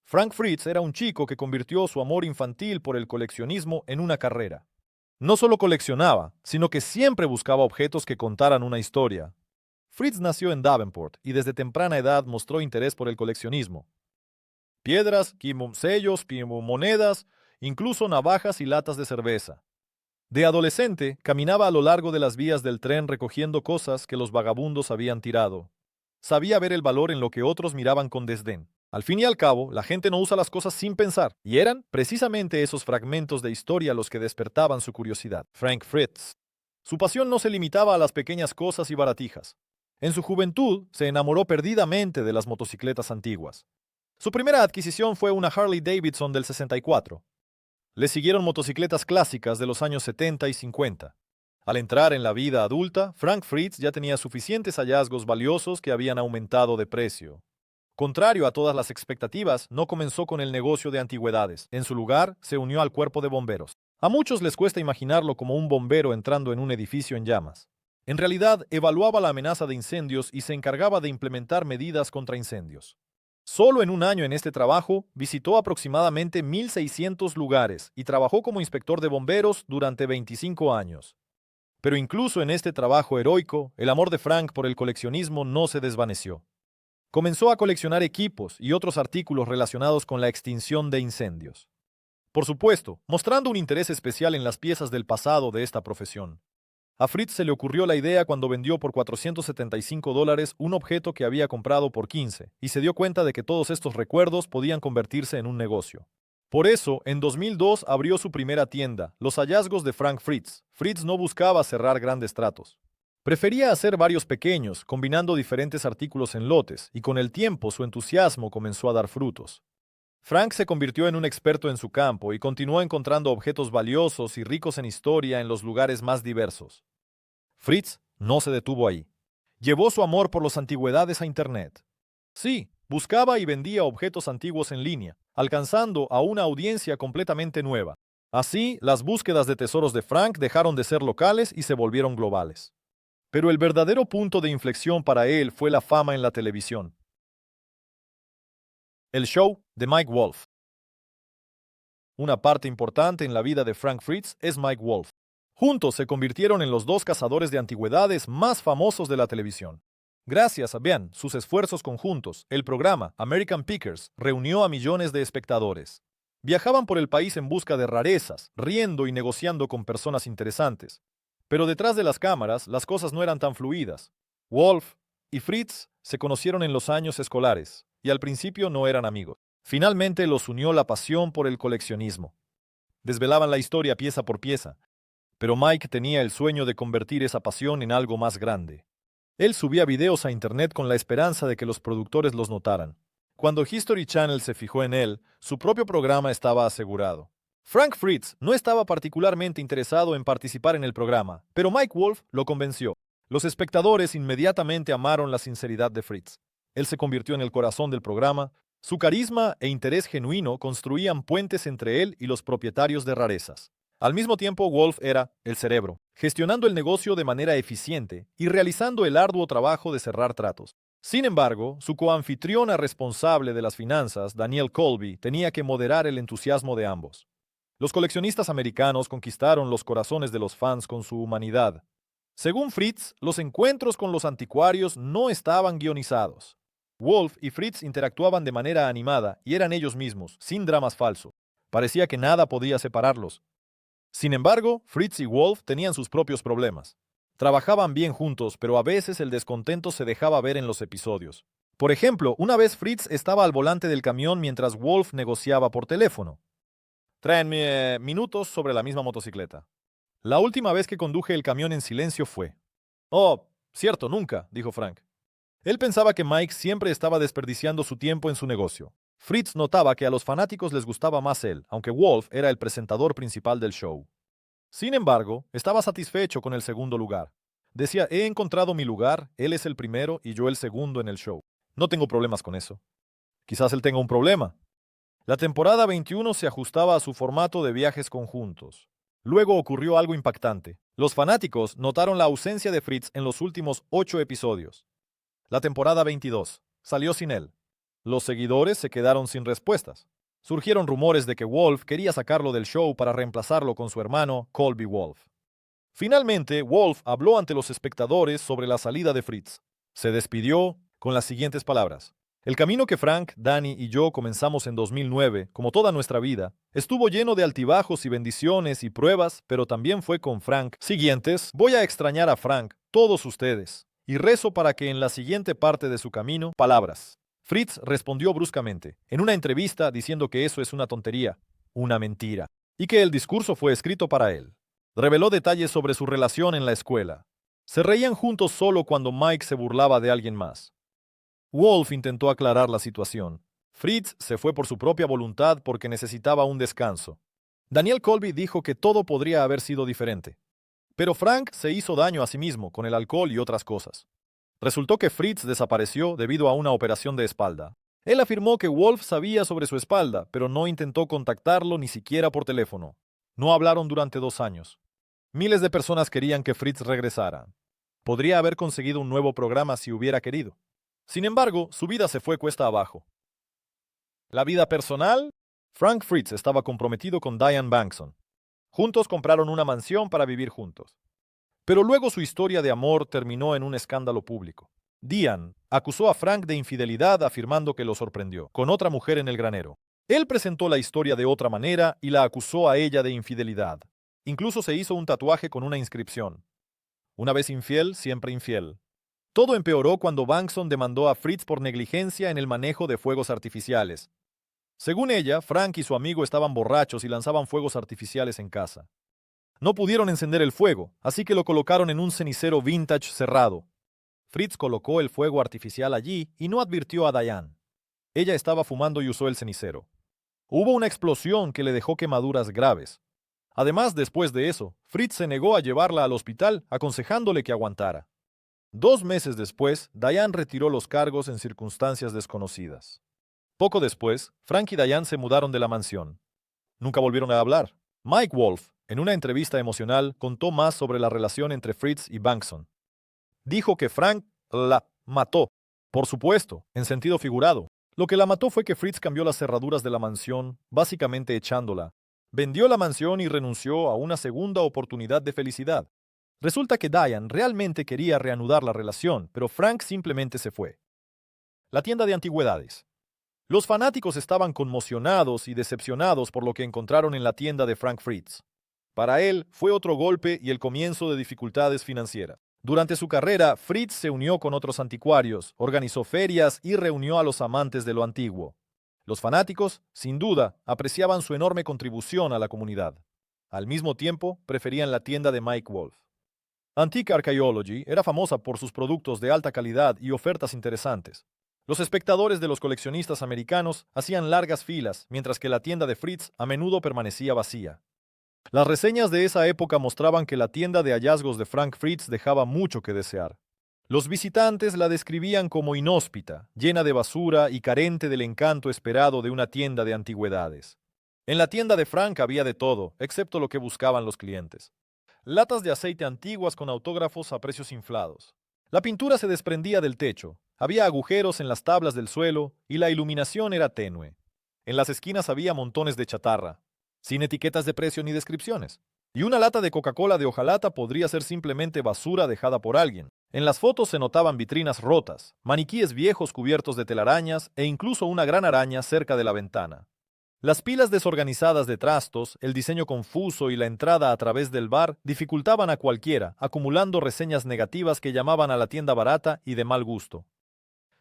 Frank Fritz era un chico que convirtió su amor infantil por el coleccionismo en una carrera. No solo coleccionaba, sino que siempre buscaba objetos que contaran una historia. Fritz nació en Davenport y desde temprana edad mostró interés por el coleccionismo. Piedras, sellos, monedas, incluso navajas y latas de cerveza. De adolescente, caminaba a lo largo de las vías del tren recogiendo cosas que los vagabundos habían tirado. Sabía ver el valor en lo que otros miraban con desdén. Al fin y al cabo, la gente no usa las cosas sin pensar, y eran precisamente esos fragmentos de historia los que despertaban su curiosidad. Frank Fritz. Su pasión no se limitaba a las pequeñas cosas y baratijas. En su juventud, se enamoró perdidamente de las motocicletas antiguas. Su primera adquisición fue una Harley Davidson del 64. Le siguieron motocicletas clásicas de los años 70 y 50. Al entrar en la vida adulta, Frank Fritz ya tenía suficientes hallazgos valiosos que habían aumentado de precio. Contrario a todas las expectativas, no comenzó con el negocio de antigüedades. En su lugar, se unió al cuerpo de bomberos. A muchos les cuesta imaginarlo como un bombero entrando en un edificio en llamas. En realidad, evaluaba la amenaza de incendios y se encargaba de implementar medidas contra incendios. Solo en un año en este trabajo, visitó aproximadamente 1.600 lugares y trabajó como inspector de bomberos durante 25 años. Pero incluso en este trabajo heroico, el amor de Frank por el coleccionismo no se desvaneció. Comenzó a coleccionar equipos y otros artículos relacionados con la extinción de incendios. Por supuesto, mostrando un interés especial en las piezas del pasado de esta profesión. A Fritz se le ocurrió la idea cuando vendió por $475 un objeto que había comprado por 15 y se dio cuenta de que todos estos recuerdos podían convertirse en un negocio. Por eso, en 2002 abrió su primera tienda, Los Hallazgos de Frank Fritz. Fritz no buscaba cerrar grandes tratos. Prefería hacer varios pequeños, combinando diferentes artículos en lotes, y con el tiempo su entusiasmo comenzó a dar frutos. Frank se convirtió en un experto en su campo y continuó encontrando objetos valiosos y ricos en historia en los lugares más diversos. Fritz no se detuvo ahí. Llevó su amor por las antigüedades a Internet. Sí, buscaba y vendía objetos antiguos en línea, alcanzando a una audiencia completamente nueva. Así, las búsquedas de tesoros de Frank dejaron de ser locales y se volvieron globales. Pero el verdadero punto de inflexión para él fue la fama en la televisión. El show de Mike Wolf. Una parte importante en la vida de Frank Fritz es Mike Wolf. Juntos se convirtieron en los dos cazadores de antigüedades más famosos de la televisión. Gracias a sus esfuerzos conjuntos, el programa American Pickers reunió a millones de espectadores. Viajaban por el país en busca de rarezas, riendo y negociando con personas interesantes. Pero detrás de las cámaras, las cosas no eran tan fluidas. Wolf y Fritz se conocieron en los años escolares, y al principio no eran amigos. Finalmente los unió la pasión por el coleccionismo. Desvelaban la historia pieza por pieza, pero Mike tenía el sueño de convertir esa pasión en algo más grande. Él subía videos a Internet con la esperanza de que los productores los notaran. Cuando History Channel se fijó en él, su propio programa estaba asegurado. Frank Fritz no estaba particularmente interesado en participar en el programa, pero Mike Wolf lo convenció. Los espectadores inmediatamente amaron la sinceridad de Fritz. Él se convirtió en el corazón del programa. Su carisma e interés genuino construían puentes entre él y los propietarios de rarezas. Al mismo tiempo, Wolf era el cerebro, gestionando el negocio de manera eficiente y realizando el arduo trabajo de cerrar tratos. Sin embargo, su coanfitriona responsable de las finanzas, Danielle Colby, tenía que moderar el entusiasmo de ambos. Los coleccionistas americanos conquistaron los corazones de los fans con su humanidad. Según Fritz, los encuentros con los anticuarios no estaban guionizados. Wolf y Fritz interactuaban de manera animada y eran ellos mismos, sin dramas falsos. Parecía que nada podía separarlos. Sin embargo, Fritz y Wolf tenían sus propios problemas. Trabajaban bien juntos, pero a veces el descontento se dejaba ver en los episodios. Por ejemplo, una vez Fritz estaba al volante del camión mientras Wolf negociaba por teléfono. Tráenme minutos sobre la misma motocicleta. La última vez que conduje el camión en silencio fue. Oh, cierto, nunca, dijo Frank. Él pensaba que Mike siempre estaba desperdiciando su tiempo en su negocio. Fritz notaba que a los fanáticos les gustaba más él, aunque Wolf era el presentador principal del show. Sin embargo, estaba satisfecho con el segundo lugar. Decía, he encontrado mi lugar, él es el primero y yo el segundo en el show. No tengo problemas con eso. Quizás él tenga un problema. La temporada 21 se ajustaba a su formato de viajes conjuntos. Luego ocurrió algo impactante. Los fanáticos notaron la ausencia de Fritz en los últimos 8 episodios. La temporada 22 salió sin él. Los seguidores se quedaron sin respuestas. Surgieron rumores de que Wolf quería sacarlo del show para reemplazarlo con su hermano Colby Wolf. Finalmente, Wolf habló ante los espectadores sobre la salida de Fritz. Se despidió con las siguientes palabras: el camino que Frank, Danny y yo comenzamos en 2009, como toda nuestra vida, estuvo lleno de altibajos y bendiciones y pruebas, pero también fue con Frank. Siguientes, voy a extrañar a Frank, todos ustedes, y rezo para que en la siguiente parte de su camino, palabras. Fritz respondió bruscamente, en una entrevista diciendo que eso es una tontería, una mentira, y que el discurso fue escrito para él. Reveló detalles sobre su relación en la escuela. Se reían juntos solo cuando Mike se burlaba de alguien más. Wolf intentó aclarar la situación. Fritz se fue por su propia voluntad porque necesitaba un descanso. Daniel Colby dijo que todo podría haber sido diferente. Pero Frank se hizo daño a sí mismo con el alcohol y otras cosas. Resultó que Fritz desapareció debido a una operación de espalda. Él afirmó que Wolf sabía sobre su espalda, pero no intentó contactarlo ni siquiera por teléfono. No hablaron durante 2 años. Miles de personas querían que Fritz regresara. Podría haber conseguido un nuevo programa si hubiera querido. Sin embargo, su vida se fue cuesta abajo. La vida personal. Frank Fritz estaba comprometido con Diane Bankson. Juntos compraron una mansión para vivir juntos. Pero luego su historia de amor terminó en un escándalo público. Diane acusó a Frank de infidelidad afirmando que lo sorprendió con otra mujer en el granero. Él presentó la historia de otra manera y la acusó a ella de infidelidad. Incluso se hizo un tatuaje con una inscripción: una vez infiel, siempre infiel. Todo empeoró cuando Bankson demandó a Fritz por negligencia en el manejo de fuegos artificiales. Según ella, Frank y su amigo estaban borrachos y lanzaban fuegos artificiales en casa. No pudieron encender el fuego, así que lo colocaron en un cenicero vintage cerrado. Fritz colocó el fuego artificial allí y no advirtió a Diane. Ella estaba fumando y usó el cenicero. Hubo una explosión que le dejó quemaduras graves. Además, después de eso, Fritz se negó a llevarla al hospital, aconsejándole que aguantara. 2 meses después, Diane retiró los cargos en circunstancias desconocidas. Poco después, Frank y Diane se mudaron de la mansión. Nunca volvieron a hablar. Mike Wolf, en una entrevista emocional, contó más sobre la relación entre Fritz y Bankson. Dijo que Frank la mató. Por supuesto, en sentido figurado. Lo que la mató fue que Fritz cambió las cerraduras de la mansión, básicamente echándola. Vendió la mansión y renunció a una segunda oportunidad de felicidad. Resulta que Diane realmente quería reanudar la relación, pero Frank simplemente se fue. La tienda de antigüedades. Los fanáticos estaban conmocionados y decepcionados por lo que encontraron en la tienda de Frank Fritz. Para él, fue otro golpe y el comienzo de dificultades financieras. Durante su carrera, Fritz se unió con otros anticuarios, organizó ferias y reunió a los amantes de lo antiguo. Los fanáticos, sin duda, apreciaban su enorme contribución a la comunidad. Al mismo tiempo, preferían la tienda de Mike Wolf. Antique Archaeology era famosa por sus productos de alta calidad y ofertas interesantes. Los espectadores de los coleccionistas americanos hacían largas filas, mientras que la tienda de Fritz a menudo permanecía vacía. Las reseñas de esa época mostraban que la tienda de hallazgos de Frank Fritz dejaba mucho que desear. Los visitantes la describían como inhóspita, llena de basura y carente del encanto esperado de una tienda de antigüedades. En la tienda de Frank había de todo, excepto lo que buscaban los clientes. Latas de aceite antiguas con autógrafos a precios inflados. La pintura se desprendía del techo, había agujeros en las tablas del suelo y la iluminación era tenue. En las esquinas había montones de chatarra, sin etiquetas de precio ni descripciones. Y una lata de Coca-Cola de hojalata podría ser simplemente basura dejada por alguien. En las fotos se notaban vitrinas rotas, maniquíes viejos cubiertos de telarañas e incluso una gran araña cerca de la ventana. Las pilas desorganizadas de trastos, el diseño confuso y la entrada a través del bar dificultaban a cualquiera, acumulando reseñas negativas que llamaban a la tienda barata y de mal gusto.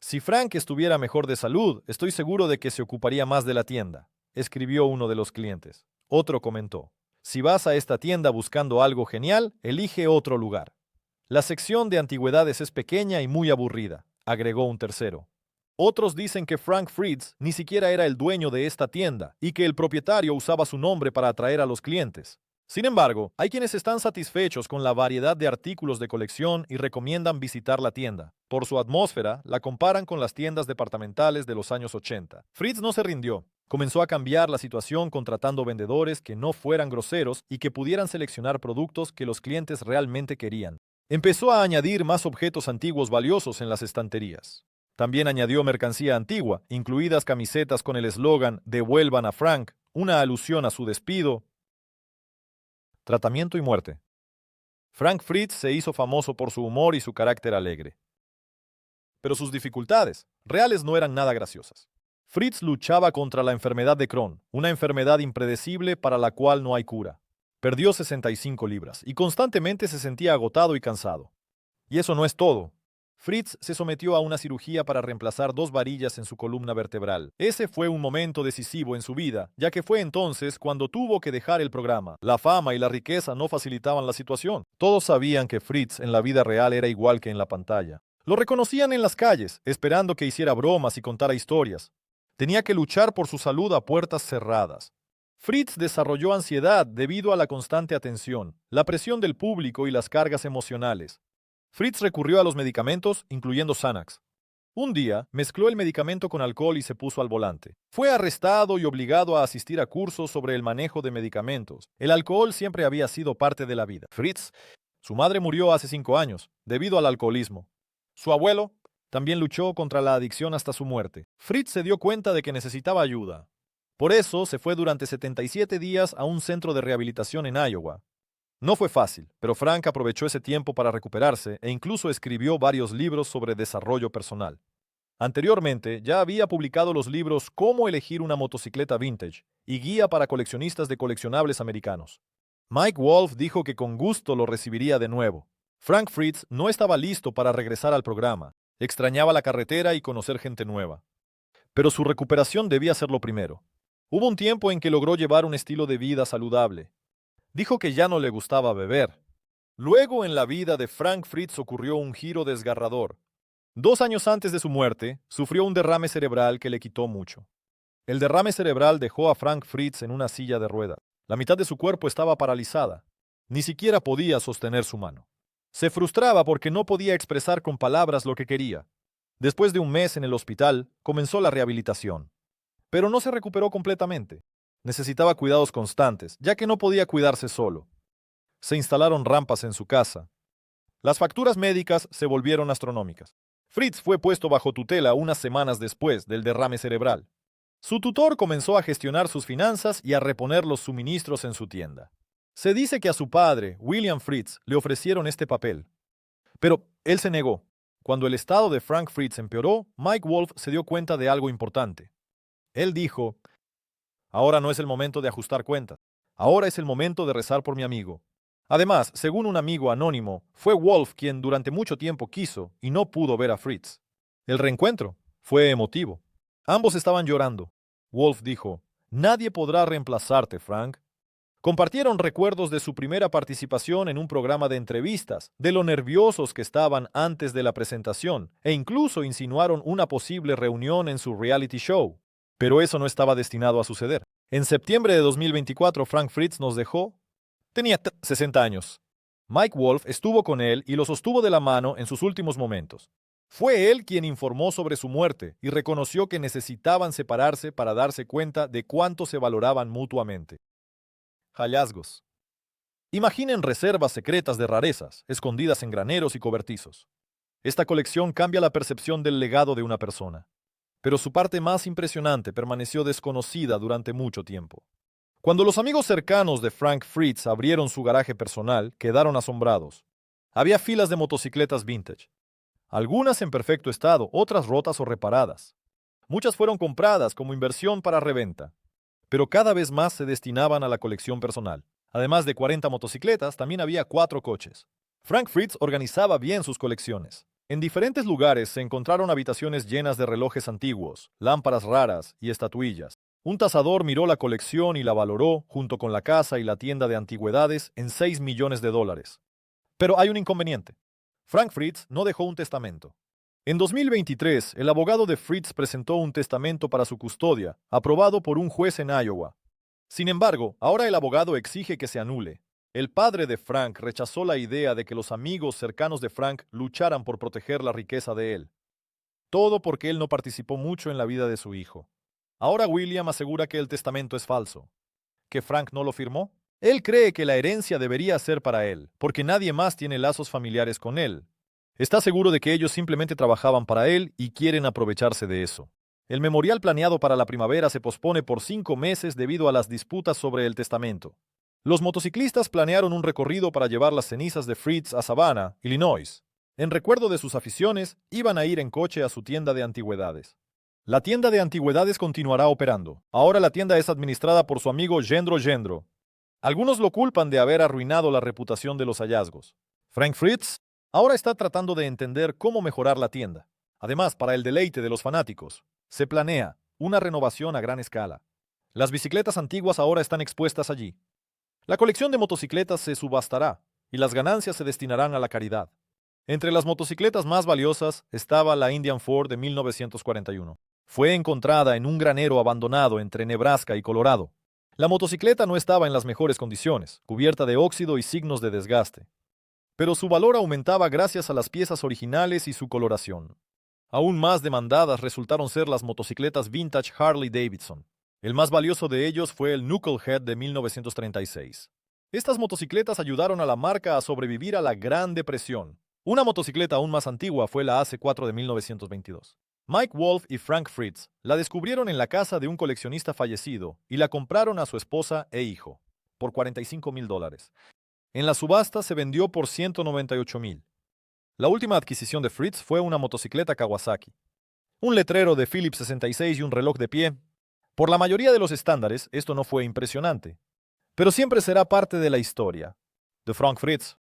Si Frank estuviera mejor de salud, estoy seguro de que se ocuparía más de la tienda, escribió uno de los clientes. Otro comentó: si vas a esta tienda buscando algo genial, elige otro lugar. La sección de antigüedades es pequeña y muy aburrida, agregó un tercero. Otros dicen que Frank Fritz ni siquiera era el dueño de esta tienda y que el propietario usaba su nombre para atraer a los clientes. Sin embargo, hay quienes están satisfechos con la variedad de artículos de colección y recomiendan visitar la tienda. Por su atmósfera, la comparan con las tiendas departamentales de los años 80. Fritz no se rindió. Comenzó a cambiar la situación contratando vendedores que no fueran groseros y que pudieran seleccionar productos que los clientes realmente querían. Empezó a añadir más objetos antiguos valiosos en las estanterías. También añadió mercancía antigua, incluidas camisetas con el eslogan "Devuelvan a Frank", una alusión a su despido. Tratamiento y muerte. Frank Fritz se hizo famoso por su humor y su carácter alegre. Pero sus dificultades reales no eran nada graciosas. Fritz luchaba contra la enfermedad de Crohn, una enfermedad impredecible para la cual no hay cura. Perdió 65 libras y constantemente se sentía agotado y cansado. Y eso no es todo. Fritz se sometió a una cirugía para reemplazar 2 varillas en su columna vertebral. Ese fue un momento decisivo en su vida, ya que fue entonces cuando tuvo que dejar el programa. La fama y la riqueza no facilitaban la situación. Todos sabían que Fritz en la vida real era igual que en la pantalla. Lo reconocían en las calles, esperando que hiciera bromas y contara historias. Tenía que luchar por su salud a puertas cerradas. Fritz desarrolló ansiedad debido a la constante atención, la presión del público y las cargas emocionales. Fritz recurrió a los medicamentos, incluyendo Xanax. Un día, mezcló el medicamento con alcohol y se puso al volante. Fue arrestado y obligado a asistir a cursos sobre el manejo de medicamentos. El alcohol siempre había sido parte de la vida. Su madre murió hace 5 años, debido al alcoholismo. Su abuelo también luchó contra la adicción hasta su muerte. Fritz se dio cuenta de que necesitaba ayuda. Por eso se fue durante 77 días a un centro de rehabilitación en Iowa. No fue fácil, pero Frank aprovechó ese tiempo para recuperarse e incluso escribió varios libros sobre desarrollo personal. Anteriormente, ya había publicado los libros Cómo elegir una motocicleta vintage y Guía para coleccionistas de coleccionables americanos. Mike Wolf dijo que con gusto lo recibiría de nuevo. Frank Fritz no estaba listo para regresar al programa. Extrañaba la carretera y conocer gente nueva. Pero su recuperación debía ser lo primero. Hubo un tiempo en que logró llevar un estilo de vida saludable. Dijo que ya no le gustaba beber. Luego en la vida de Frank Fritz ocurrió un giro desgarrador. 2 años antes de su muerte, sufrió un derrame cerebral que le quitó mucho. El derrame cerebral dejó a Frank Fritz en una silla de ruedas. La mitad de su cuerpo estaba paralizada. Ni siquiera podía sostener su mano. Se frustraba porque no podía expresar con palabras lo que quería. Después de un mes en el hospital, comenzó la rehabilitación. Pero no se recuperó completamente. Necesitaba cuidados constantes, ya que no podía cuidarse solo. Se instalaron rampas en su casa. Las facturas médicas se volvieron astronómicas. Fritz fue puesto bajo tutela unas semanas después del derrame cerebral. Su tutor comenzó a gestionar sus finanzas y a reponer los suministros en su tienda. Se dice que a su padre, William Fritz, le ofrecieron este papel. Pero él se negó. Cuando el estado de Frank Fritz empeoró, Mike Wolf se dio cuenta de algo importante. Él dijo: "Ahora no es el momento de ajustar cuentas. Ahora es el momento de rezar por mi amigo". Además, según un amigo anónimo, fue Wolf quien durante mucho tiempo quiso y no pudo ver a Fritz. El reencuentro fue emotivo. Ambos estaban llorando. Wolf dijo: "Nadie podrá reemplazarte, Frank". Compartieron recuerdos de su primera participación en un programa de entrevistas, de lo nerviosos que estaban antes de la presentación, e incluso insinuaron una posible reunión en su reality show. Pero eso no estaba destinado a suceder. En septiembre de 2024, Frank Fritz nos dejó. Tenía 60 años. Mike Wolf estuvo con él y lo sostuvo de la mano en sus últimos momentos. Fue él quien informó sobre su muerte y reconoció que necesitaban separarse para darse cuenta de cuánto se valoraban mutuamente. Hallazgos. Imaginen reservas secretas de rarezas, escondidas en graneros y cobertizos. Esta colección cambia la percepción del legado de una persona. Pero su parte más impresionante permaneció desconocida durante mucho tiempo. Cuando los amigos cercanos de Frank Fritz abrieron su garaje personal, quedaron asombrados. Había filas de motocicletas vintage. Algunas en perfecto estado, otras rotas o reparadas. Muchas fueron compradas como inversión para reventa, pero cada vez más se destinaban a la colección personal. Además de 40 motocicletas, también había 4 coches. Frank Fritz organizaba bien sus colecciones. En diferentes lugares se encontraron habitaciones llenas de relojes antiguos, lámparas raras y estatuillas. Un tasador miró la colección y la valoró, junto con la casa y la tienda de antigüedades, en $6 millones. Pero hay un inconveniente. Frank Fritz no dejó un testamento. En 2023, el abogado de Fritz presentó un testamento para su custodia, aprobado por un juez en Iowa. Sin embargo, ahora el abogado exige que se anule. El padre de Frank rechazó la idea de que los amigos cercanos de Frank lucharan por proteger la riqueza de él. Todo porque él no participó mucho en la vida de su hijo. Ahora William asegura que el testamento es falso. ¿Que Frank no lo firmó? Él cree que la herencia debería ser para él, porque nadie más tiene lazos familiares con él. Está seguro de que ellos simplemente trabajaban para él y quieren aprovecharse de eso. El memorial planeado para la primavera se pospone por 5 meses debido a las disputas sobre el testamento. Los motociclistas planearon un recorrido para llevar las cenizas de Fritz a Savannah, Illinois. En recuerdo de sus aficiones, iban a ir en coche a su tienda de antigüedades. La tienda de antigüedades continuará operando. Ahora la tienda es administrada por su amigo Gendro. Algunos lo culpan de haber arruinado la reputación de los hallazgos. Frank Fritz ahora está tratando de entender cómo mejorar la tienda. Además, para el deleite de los fanáticos, se planea una renovación a gran escala. Las bicicletas antiguas ahora están expuestas allí. La colección de motocicletas se subastará y las ganancias se destinarán a la caridad. Entre las motocicletas más valiosas estaba la Indian Ford de 1941. Fue encontrada en un granero abandonado entre Nebraska y Colorado. La motocicleta no estaba en las mejores condiciones, cubierta de óxido y signos de desgaste. Pero su valor aumentaba gracias a las piezas originales y su coloración. Aún más demandadas resultaron ser las motocicletas vintage Harley Davidson. El más valioso de ellos fue el Knucklehead de 1936. Estas motocicletas ayudaron a la marca a sobrevivir a la Gran Depresión. Una motocicleta aún más antigua fue la AC4 de 1922. Mike Wolf y Frank Fritz la descubrieron en la casa de un coleccionista fallecido y la compraron a su esposa e hijo por $45,000. En la subasta se vendió por $198,000. La última adquisición de Fritz fue una motocicleta Kawasaki, un letrero de Phillips 66 y un reloj de pie. Por la mayoría de los estándares, esto no fue impresionante, pero siempre será parte de la historia de Frank Fritz.